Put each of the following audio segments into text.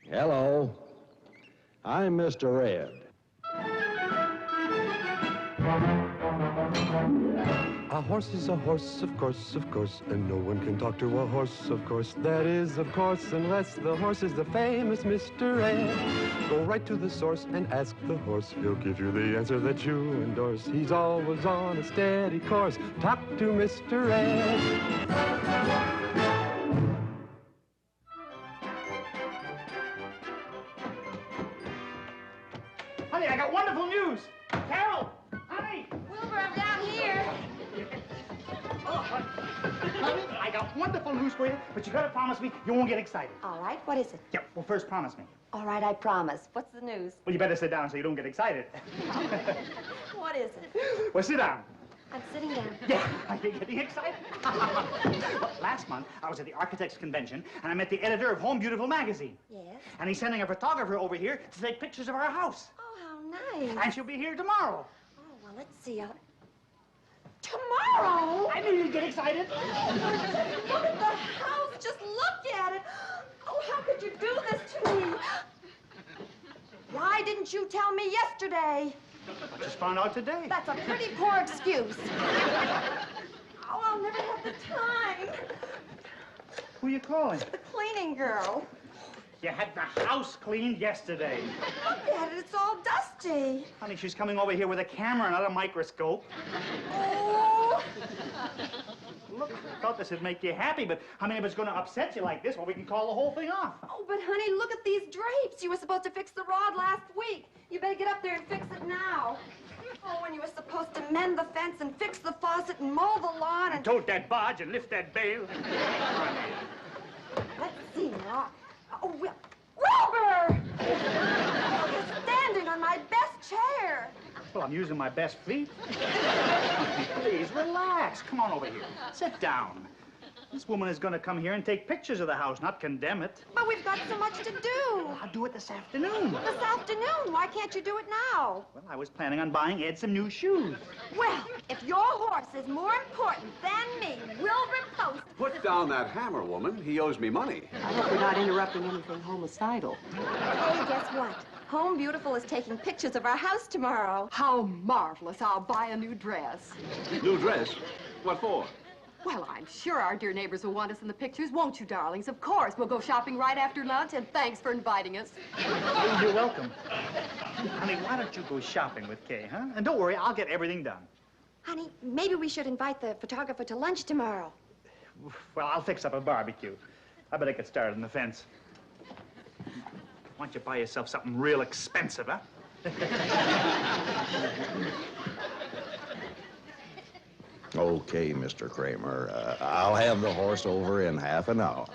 Hello. I'm Mr. Red. A horse is a horse, of course, and no one can talk to a horse, of course. That is, of course, unless the horse is the famous Mr. Ed. Go right to the source and ask the horse. He'll give you the answer that you endorse. He's always on a steady course. Talk to Mr. Ed. Honey, I got wonderful news. Carol! Honey! Wilbur, I'm down here. Oh, honey, I got wonderful news for you, but you gotta promise me you won't get excited. All right, what is it? Yeah, well, first promise me. All right, I promise. What's the news? Well, you better sit down so you don't get excited. What is it? Well, sit down. I'm sitting down. Yeah, are you getting excited? Well, last month, I was at the Architects Convention, and I met the editor of Home Beautiful magazine. Yes? And he's sending a photographer over here to take pictures of our house. Oh, how nice. And she'll be here tomorrow. Oh, well, let's see. Tomorrow? I knew you'd get excited. Look at the house. Just look at it. Oh, how could you do this to me? Why didn't you tell me yesterday? I just found out today. That's a pretty poor excuse. Oh, I'll never have the time. Who are you calling? The cleaning girl. You had the house cleaned yesterday. Look at it. It's all dusty. Honey, she's coming over here with a camera, not a microscope. Oh. Look, I thought this would make you happy, but I mean, if it's going to upset you like this, well, we can call the whole thing off. Oh, but honey, look at these drapes. You were supposed to fix the rod last week. You better get up there and fix it now. Oh, and you were supposed to mend the fence and fix the faucet and mow the lawn and... Tote that barge and lift that bale. Let's see now. Oh, Wilbur! Oh, you're standing on my best chair. Well, I'm using my best feet. Please, relax. Come on over here. Sit down. This woman is going to come here and take pictures of the house, not condemn it. But we've got so much to do. I'll do it this afternoon. This afternoon? Why can't you do it now? Well, I was planning on buying Ed some new shoes. Well, if your horse is more important than me, Wilbur Post... Put down that hammer, woman. He owes me money. I hope we're not interrupting anything homicidal. Hey, guess what? Home Beautiful is taking pictures of our house tomorrow. How marvelous. I'll buy a new dress. New dress? What for? Well, I'm sure our dear neighbors will want us in the pictures, won't you, darlings? Of course. We'll go shopping right after lunch, and thanks for inviting us. Oh, you're welcome. Honey, why don't you go shopping with Kay, huh? And don't worry, I'll get everything done. Honey, maybe we should invite the photographer to lunch tomorrow. Well, I'll fix up a barbecue. I better get started on the fence. Why don't you buy yourself something real expensive, huh? Okay, Mr. Kramer. I'll have the horse over in half an hour.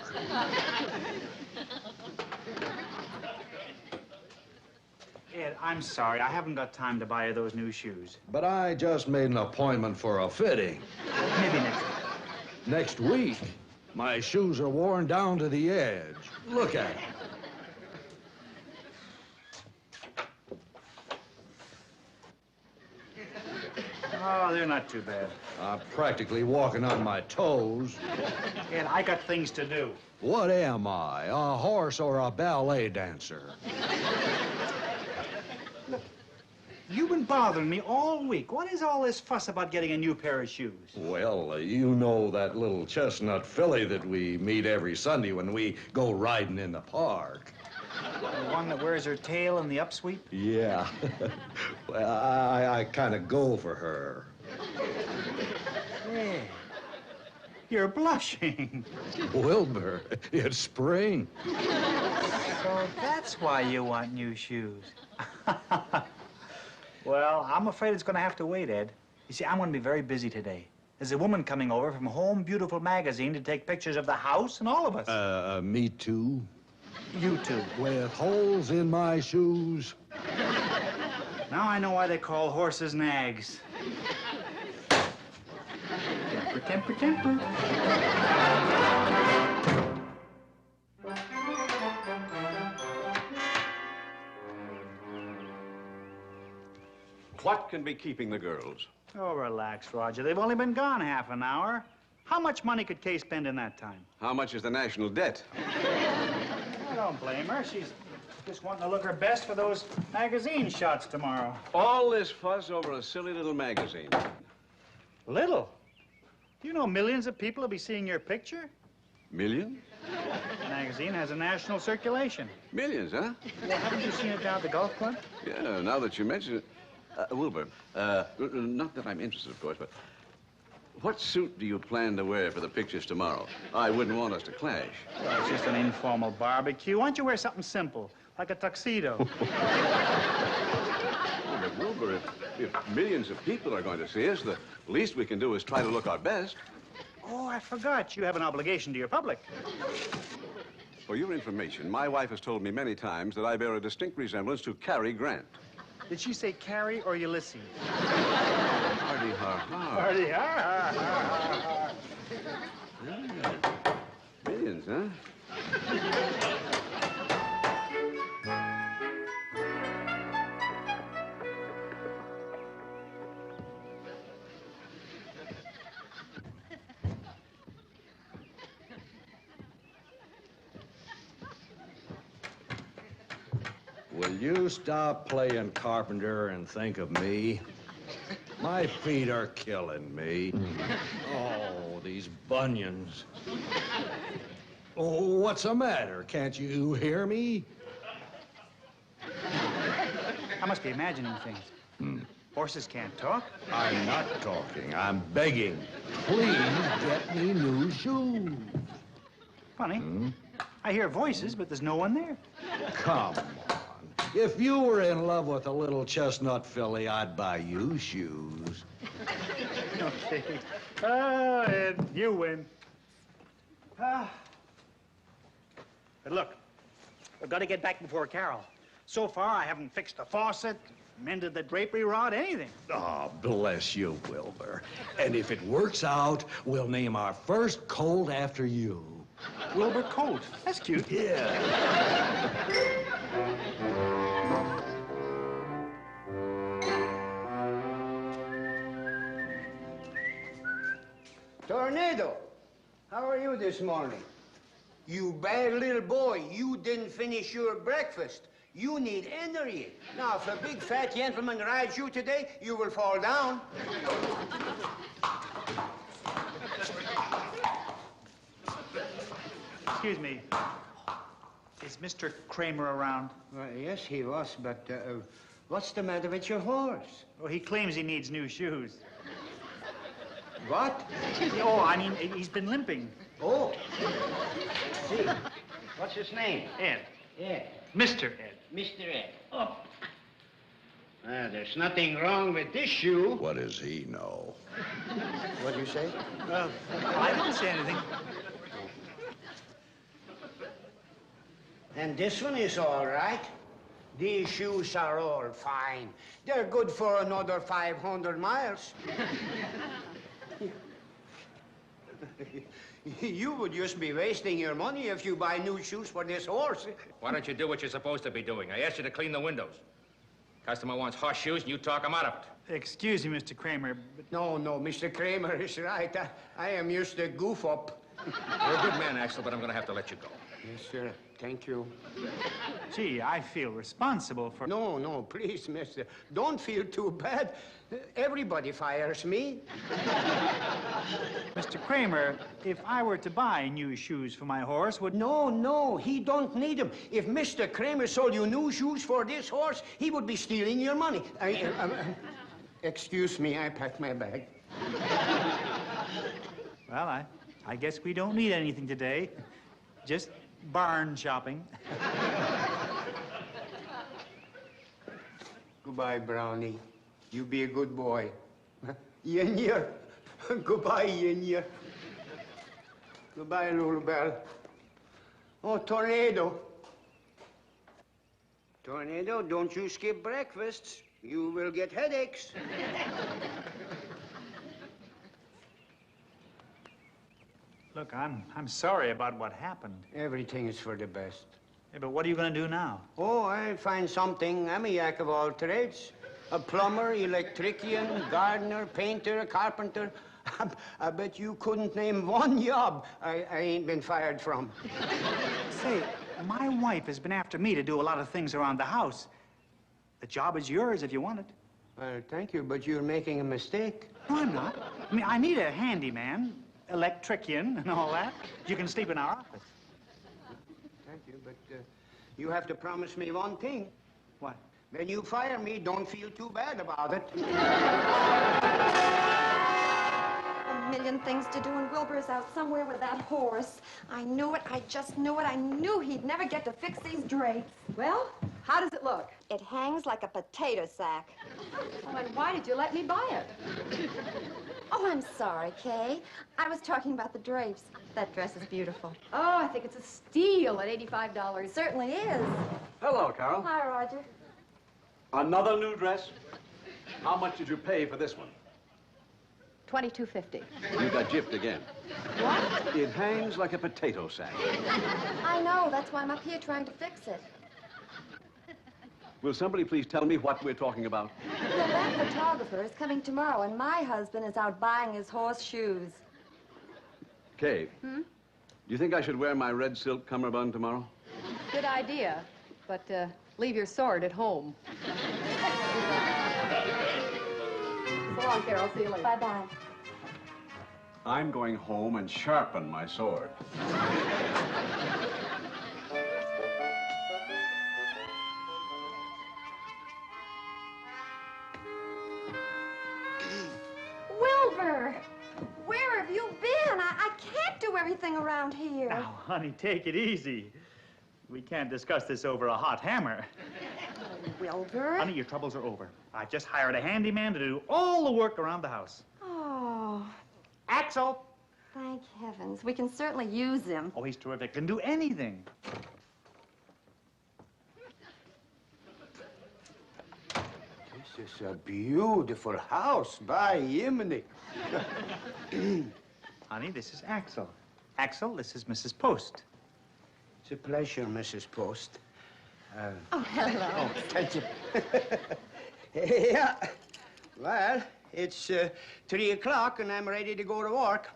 Ed, I'm sorry. I haven't got time to buy you those new shoes. But I just made an appointment for a fitting. Maybe next week. Next week? My shoes are worn down to the edge. Look at them. Oh, they're not too bad. I'm practically walking on my toes. Ed, I got things to do. What am I, a horse or a ballet dancer? Look, you've been bothering me all week. What is all this fuss about getting a new pair of shoes? Well, you know that little chestnut filly that we meet every Sunday when we go riding in the park. The one that wears her tail in the upsweep? Yeah. Well, I kind of go for her. Hey, you're blushing. Wilbur, it's spring. So that's why you want new shoes. Well, I'm afraid it's going to have to wait, Ed. You see, I'm going to be very busy today. There's a woman coming over from Home Beautiful magazine to take pictures of the house and all of us. Me too? You too. With holes in my shoes. Now I know why they call horses nags. Temper, temper, temper. What can be keeping the girls? Oh, relax, Roger. They've only been gone half an hour. How much money could Kay spend in that time? How much is the national debt? I don't blame her. She's just wanting to look her best for those magazine shots tomorrow. All this fuss over a silly little magazine. Little? Do you know millions of people will be seeing your picture? Millions? The magazine has a national circulation. Millions, huh? Well, haven't you seen it down at the golf club? Yeah, now that you mention it. Wilbur, not that I'm interested, of course, but what suit do you plan to wear for the pictures tomorrow? I wouldn't want us to clash. Well, it's just an informal barbecue. Why don't you wear something simple, like a tuxedo? Oh, but Wilbur, if millions of people are going to see us, the least we can do is try to look our best. Oh, I forgot. You have an obligation to your public. For your information, my wife has told me many times that I bear a distinct resemblance to Cary Grant. Did she say Carrie or Ulysses? Hardy har har. Hardy har har har har. Yeah. Millions, huh? Will you stop playing carpenter and think of me? My feet are killing me. Oh, these bunions. Oh, what's the matter? Can't you hear me? I must be imagining things. Horses can't talk. I'm not talking. I'm begging. Please get me new shoes. Funny. I hear voices, but there's no one there. Come on. If you were in love with a little chestnut filly, I'd buy you shoes. Okay. Oh, Ed, you win. But look, we've got to get back before Carol. So far, I haven't fixed the faucet, mended the drapery rod, anything. Oh, bless you, Wilbur. And if it works out, we'll name our first colt after you. Wilbur Colt. That's cute. Yeah. Tornado, how are you this morning? You bad little boy, you didn't finish your breakfast. You need energy. Now, if a big fat gentleman rides you today, you will fall down. Excuse me. Is Mr. Kramer around? Well, yes, he was, but what's the matter with your horse? Well, he claims he needs new shoes. What? Oh, I mean, he's been limping. Oh. See, what's his name? Ed. Ed. Mr. Ed. Mr. Ed. Oh. There's nothing wrong with this shoe. What does he know? What'd you say? I didn't say anything. And this one is all right. These shoes are all fine. They're good for another 500 miles. You would just be wasting your money if you buy new shoes for this horse. Why don't you do what you're supposed to be doing? I asked you to clean the windows. Customer wants horseshoes, and you talk him out of it. Excuse me, Mr. Kramer, but... No, Mr. Kramer is right. I am used to goof up. You're a good man, Axel, but I'm going to have to let you go. Yes, sir. Thank you. Gee, I feel responsible for... No, please, mister. Don't feel too bad. Everybody fires me. Mr. Kramer, if I were to buy new shoes for my horse, would... No, he don't need them. If Mr. Kramer sold you new shoes for this horse, he would be stealing your money. Excuse me, I packed my bag. Well, I guess we don't need anything today. Just barn shopping. Goodbye, Brownie. You be a good boy. Yenya. Goodbye, Yenya. Goodbye, Lulubelle. Oh, Tornado. Tornado, don't you skip breakfast. You will get headaches. Look, I'm sorry about what happened. Everything is for the best. Yeah, but what are you going to do now? Oh, I'll find something. I'm a jack of all trades. A plumber, electrician, gardener, painter, carpenter. I bet you couldn't name one job I ain't been fired from. Say, My wife has been after me to do a lot of things around the house. The job is yours if you want it. Well, thank you, but you're making a mistake. No, I'm not. I mean, I need a handyman, electrician, and all that. You can sleep in our office. Thank you, but you have to promise me one thing. What? When you fire me, don't feel too bad about it. A million things to do, and Wilbur's out somewhere with that horse. I knew it. I just knew it. I knew he'd never get to fix these drapes. Well, how does it look? It hangs like a potato sack. Oh, and why did you let me buy it? Oh, I'm sorry, Kay. I was talking about the drapes. That dress is beautiful. Oh, I think it's a steal at $85. It certainly is. Hello, Carol. Hi, Roger. Another new dress? How much did you pay for this one? $22.50. You got gypped again. What? It hangs like a potato sack. I know. That's why I'm up here trying to fix it. Will somebody please tell me what we're talking about? Well, that photographer is coming tomorrow, and my husband is out buying his horseshoes. Kay, do you think I should wear my red silk cummerbund tomorrow? Good idea, but leave your sword at home. So long, Carol. See you later. Bye-bye. I'm going home and sharpen my sword. Wilbur! Where have you been? I can't do everything around here. Now, honey, take it easy. We can't discuss this over a hot hammer. Wilbur? Honey, your troubles are over. I've just hired a handyman to do all the work around the house. Oh, Axel! thank heavens. We can certainly use him. Oh, he's terrific. Can do anything. This is a beautiful house, by Yiminy. Honey, this is Axel. Axel, this is Mrs. Post. It's a pleasure, Mrs. Post. Oh, hello. Oh, thank you. Yeah. Well, it's 3 o'clock and I'm ready to go to work.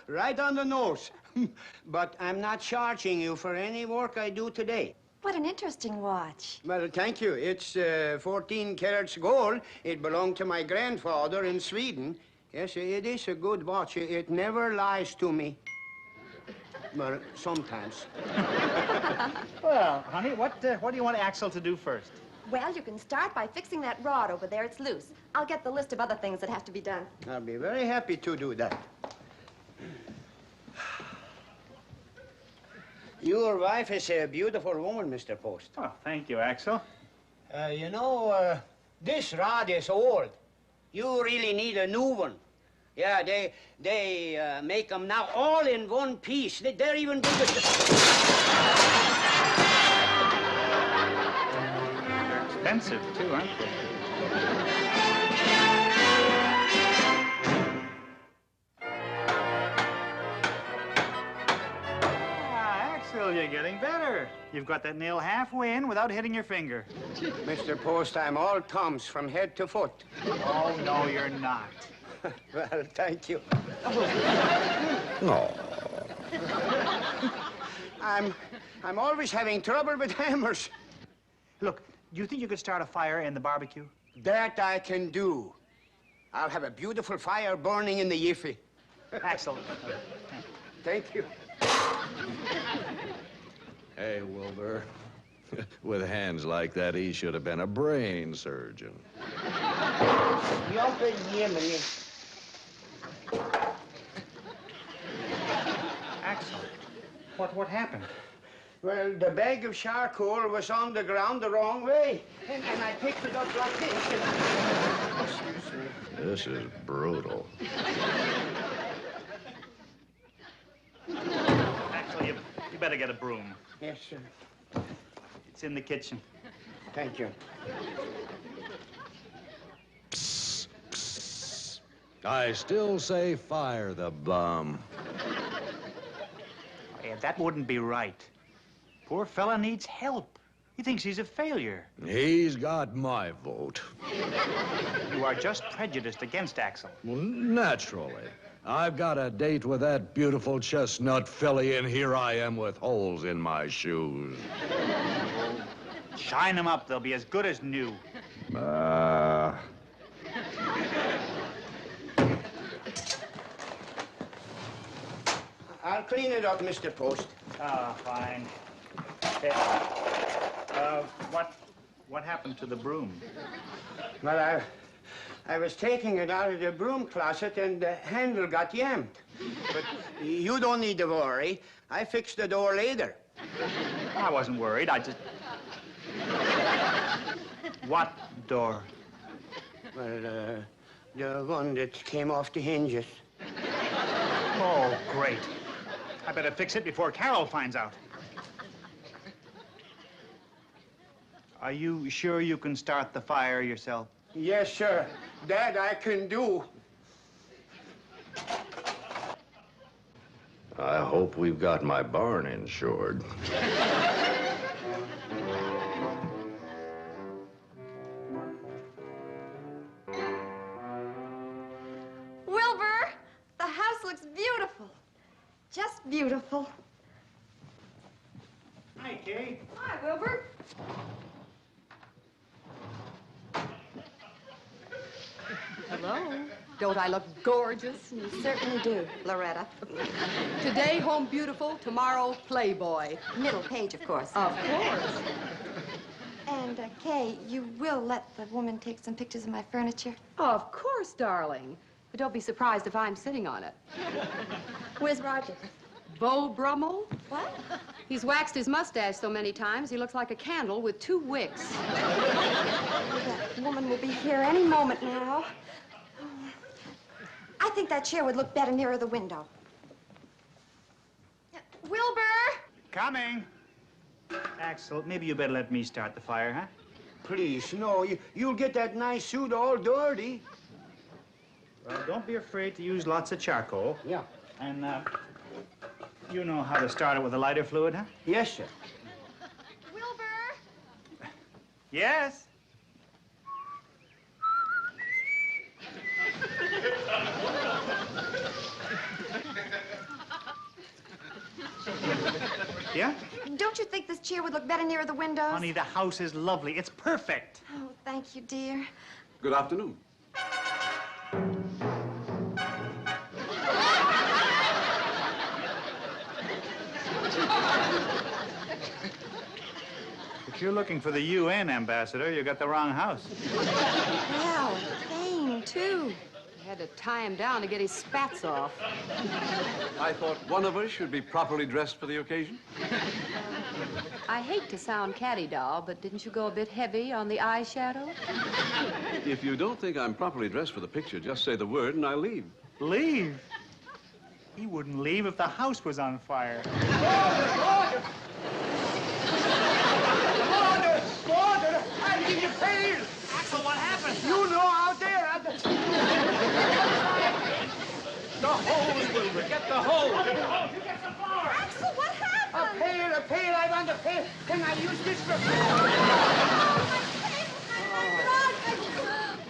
Right on the nose. But I'm not charging you for any work I do today. What an interesting watch. Well, thank you. It's 14 carats gold. It belonged to my grandfather in Sweden. Yes, it is a good watch. It never lies to me. Well, sometimes. Well, honey, what do you want Axel to do first? Well, you can start by fixing that rod over there. It's loose. I'll get the list of other things that have to be done. I'll be very happy to do that. Your wife is a beautiful woman, Mr. Post. Oh, thank you, Axel. You know, this rod is old. You really need a new one. Yeah, they make them now all in one piece. They're even bigger. They're expensive, too, aren't they? Axel, you're getting better. You've got that nail halfway in without hitting your finger. Mr. Post, I'm all thumbs from head to foot. Oh, no, you're not. Well, thank you. No. I'm always having trouble with hammers. Look, do you think you could start a fire in the barbecue? That I can do. I'll have a beautiful fire burning in the jiffy. Axel. Thank you. Hey, Wilbur. With hands like that, he should have been a brain surgeon. Yumping Yemeni. Axel, what happened? Well, the bag of charcoal was on the ground the wrong way, and I picked it up like this. Excuse me. This is brutal. Axel, you better get a broom. Yes, sir. It's in the kitchen. Thank you. Psst, psst. I still say fire the bum. Hey, that wouldn't be right. Poor fella needs help. He thinks he's a failure. He's got my vote. You are just prejudiced against Axel. Well, naturally. I've got a date with that beautiful chestnut filly, and here I am with holes in my shoes. Shine them up. They'll be as good as new. I'll clean it up, Mr. Post. Ah, fine. Hey, what happened to the broom? Well, I was taking it out of the broom closet and the handle got yanked. But you don't need to worry. I fixed the door later. I wasn't worried. I just... What door? Well, the one that came off the hinges. Oh, great. I better fix it before Carol finds out. Are you sure you can start the fire yourself? Yes, sir. That I can do. I hope we've got my barn insured. Wilbur, the house looks beautiful. Just beautiful. Hi, Kay. Hi, Wilbur. Hello. Don't I look gorgeous? You certainly do, Loretta. Today, home beautiful. Tomorrow, playboy. Middle page, of course. Of course. And, Kay, you will let the woman take some pictures of my furniture? Of course, darling. But don't be surprised if I'm sitting on it. Where's Roger? Beau Brummel? What? He's waxed his mustache so many times, he looks like a candle with 2 wicks. That woman will be here any moment now. Oh, I think that chair would look better nearer the window. Wilbur! Coming. Axel, maybe you better let me start the fire, huh? Please, no. You'll get that nice suit all dirty. Well, don't be afraid to use lots of charcoal. Yeah. And, you know how to start it with a lighter fluid, huh? Yes, sir. Wilbur! Yes. Yeah? Don't you think this chair would look better near the windows? Honey, the house is lovely. It's perfect. Oh, thank you, dear. Good afternoon. If you're looking for the UN ambassador, you got the wrong house. Well, Kane, too. I had to tie him down to get his spats off. I thought one of us should be properly dressed for the occasion. I hate to sound catty, doll, but didn't you go a bit heavy on the eyeshadow? If you don't think I'm properly dressed for the picture, just say the word and I'll leave. Leave? He wouldn't leave if the house was on fire. Order! I need you paid! Axel, what happened? You know out there. The hose, Wilbur. Get the hose. Axel, what happened? A pail. I want a pail. Can I use this for...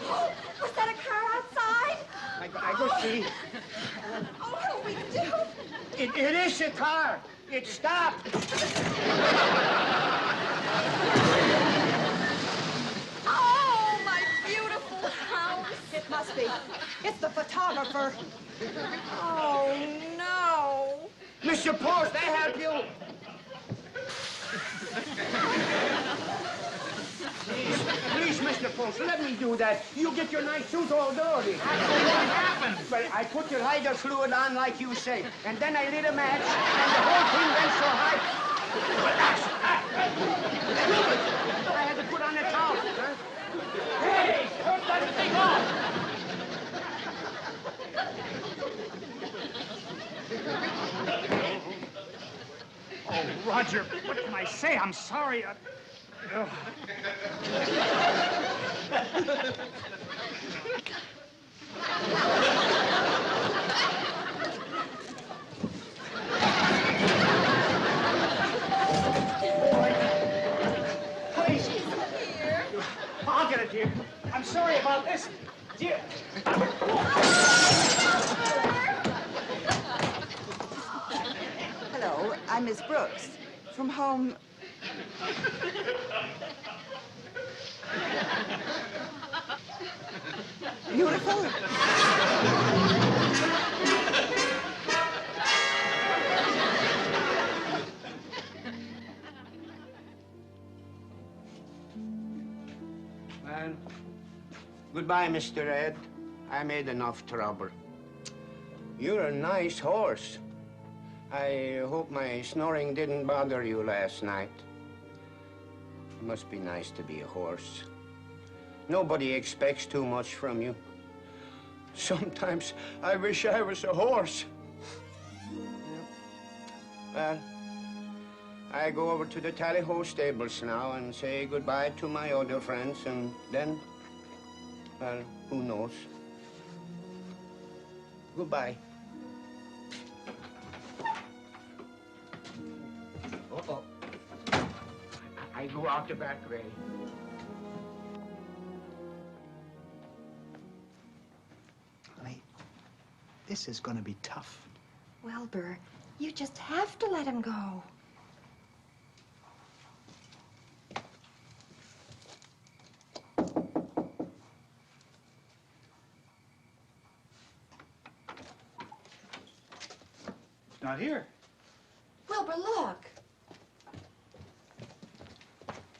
Oh, was that a car outside? I go see. Oh, what do we do? It is a car. It stopped. Oh, my beautiful house. It must be. It's the photographer. Oh, no. Mr. Post, I help you. Please, Mr. Post, let me do that. You get your nice suit all dirty. What happened? Well, I put the lighter fluid on like you say, and then I lit a match, and the whole thing went so high. I had to put on a towel. Huh? Hey, turn that thing off. Oh, Roger, what can I say? I'm sorry. Please. I'll get it, dear. I'm sorry about this. Dear. I'm Miss Brooks. From home... Beautiful? Well, goodbye, Mr. Ed. I made enough trouble. You're a nice horse. I hope my snoring didn't bother you last night. It must be nice to be a horse. Nobody expects too much from you. Sometimes I wish I was a horse. Well, I go over to the Tally-Ho stables now and say goodbye to my other friends, and then, well, who knows? Goodbye. Uh-oh. I go out the back way. Honey, this is going to be tough. Wilbur, you just have to let him go. Not here. Wilbur, look.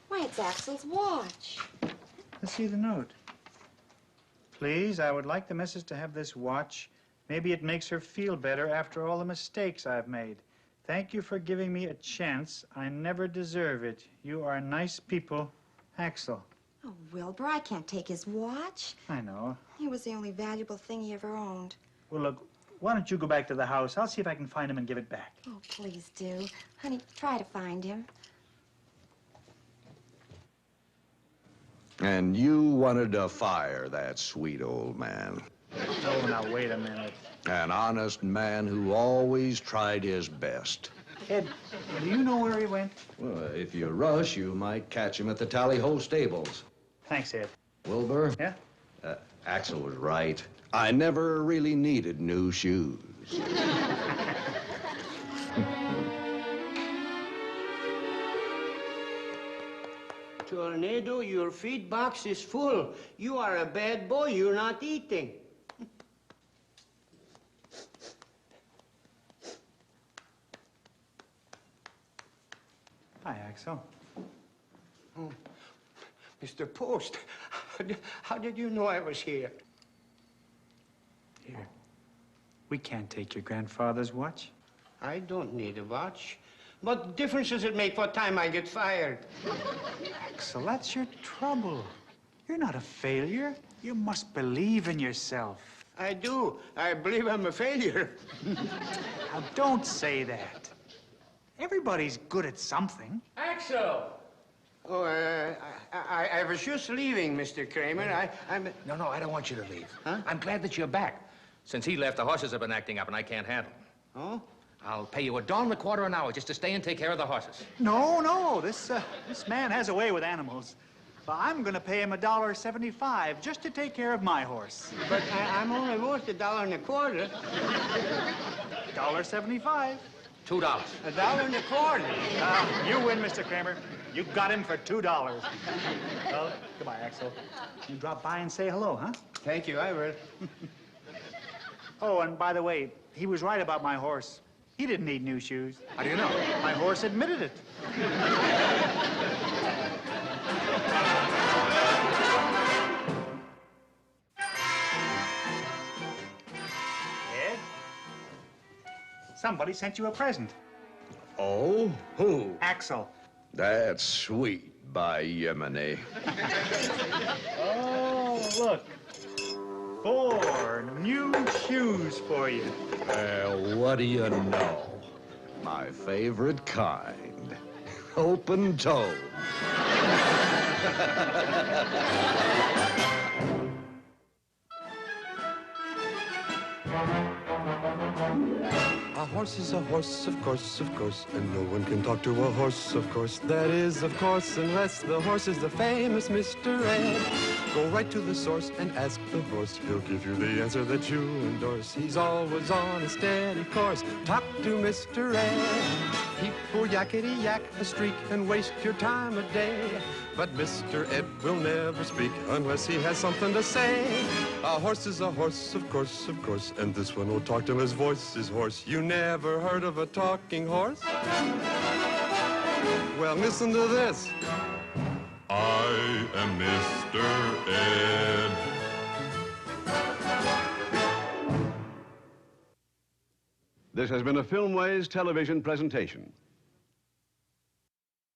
Why, it's Axel's watch. Let's see the note. Please, I would like the missus to have this watch. Maybe it makes her feel better after all the mistakes I've made. Thank you for giving me a chance. I never deserve it. You are nice people. Axel. Oh, Wilbur, I can't take his watch. I know. It was the only valuable thing he ever owned. Well, look, why don't you go back to the house? I'll see if I can find him and give it back. Oh, please do. Honey, try to find him. And you wanted to fire that sweet old man. Oh, now, wait a minute. An honest man who always tried his best. Ed, do you know where he went? Well, if you rush, you might catch him at the Tally-Ho stables. Thanks, Ed. Wilbur? Yeah? Axel was right. I never really needed new shoes. Tornado, your feed box is full. You are a bad boy. You're not eating. Hi, Axel. Oh, Mr. Post, how did you know I was here? Here. We can't take your grandfather's watch. I don't need a watch. What difference does it make what time I get fired? Axel, that's your trouble. You're not a failure. You must believe in yourself. I do. I believe I'm a failure. Now, don't say that. Everybody's good at something. Axel! Oh, I was just leaving, Mr. Kramer. I'm... No, I don't want you to leave. Huh? I'm glad that you're back. Since he left, the horses have been acting up, and I can't handle them. Oh? I'll pay you $1.25 an hour just to stay and take care of the horses. No. This man has a way with animals. Well, I'm going to pay him $1.75 just to take care of my horse. But I'm only worth $1.25. $1.75. $2. $1.25. You win, Mr. Kramer. You got him for $2. Well, goodbye, Axel. You drop by and say hello, huh? Thank you, I will. Oh, and by the way, he was right about my horse. He didn't need new shoes. How do you know? My horse admitted it. Ed, somebody sent you a present. Oh? Who? Axel. That's sweet, by Yemeni. Oh, look. 4 new shoes for you. Well, what do you know? My favorite kind. Open-toed. A horse is a horse, of course, and no one can talk to a horse, of course. That is, of course, unless the horse is the famous Mr. Ed. Go right to the source and ask the horse. He'll give you the answer that you endorse. He's always on a steady course. Talk to Mr. Ed. People yakety yak a streak and waste your time a day. But Mr. Ed will never speak unless he has something to say. A horse is a horse, of course, and this one will talk till his voice is hoarse. You never heard of a talking horse? Well, listen to this. I am Mr. Ed. This has been a Filmways television presentation.